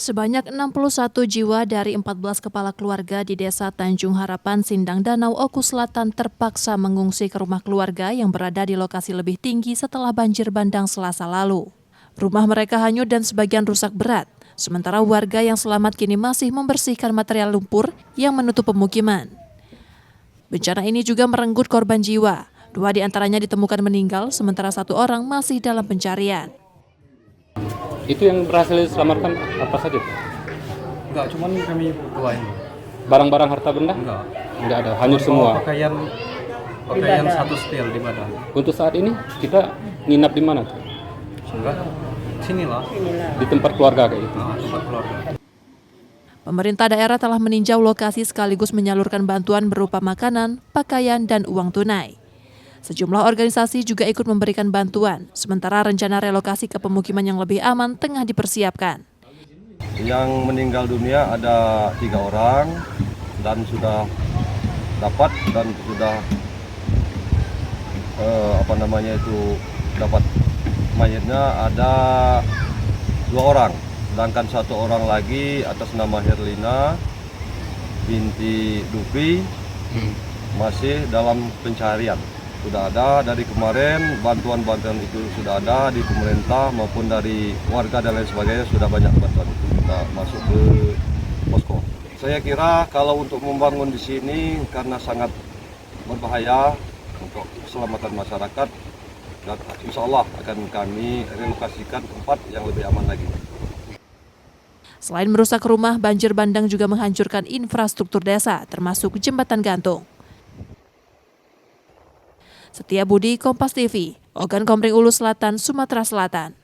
Sebanyak 61 jiwa dari 14 kepala keluarga di Desa Tanjung Harapan, Sindang Danau, Oku Selatan terpaksa mengungsi ke rumah keluarga yang berada di lokasi lebih tinggi setelah banjir bandang Selasa lalu. Rumah mereka hanyut dan sebagian rusak berat, sementara warga yang selamat kini masih membersihkan material lumpur yang menutup pemukiman. Bencana ini juga merenggut korban jiwa. 2 diantaranya ditemukan meninggal, sementara 1 orang masih dalam pencarian. Itu yang berhasil diselamatkan apa saja? Enggak, cuman kami bawa ini. Barang-barang harta benda? Enggak ada, hanyut semua. Pakaian satu setel di badan. Untuk saat ini kita nginap di mana? Enggak, sinilah. Di tempat keluarga kayak itu. Tempat keluarga. Pemerintah daerah telah meninjau lokasi sekaligus menyalurkan bantuan berupa makanan, pakaian, dan uang tunai. Sejumlah organisasi juga ikut memberikan bantuan, sementara rencana relokasi ke pemukiman yang lebih aman tengah dipersiapkan. Yang meninggal dunia ada 3 orang dan sudah dapat dapat mayatnya ada 2 orang, sedangkan 1 orang lagi atas nama Herlina binti Dupi masih dalam pencarian. Sudah ada dari kemarin, bantuan-bantuan itu sudah ada di pemerintah maupun dari warga dan lain sebagainya, sudah banyak bantuan itu kita masuk ke posko. Saya kira kalau untuk membangun di sini karena sangat berbahaya untuk keselamatan masyarakat, dan insya Allah akan kami relokasikan tempat yang lebih aman lagi. Selain merusak rumah, banjir bandang juga menghancurkan infrastruktur desa, termasuk jembatan gantung. Setia Budi, Kompas TV, Ogan Komering Ulu Selatan, Sumatera Selatan.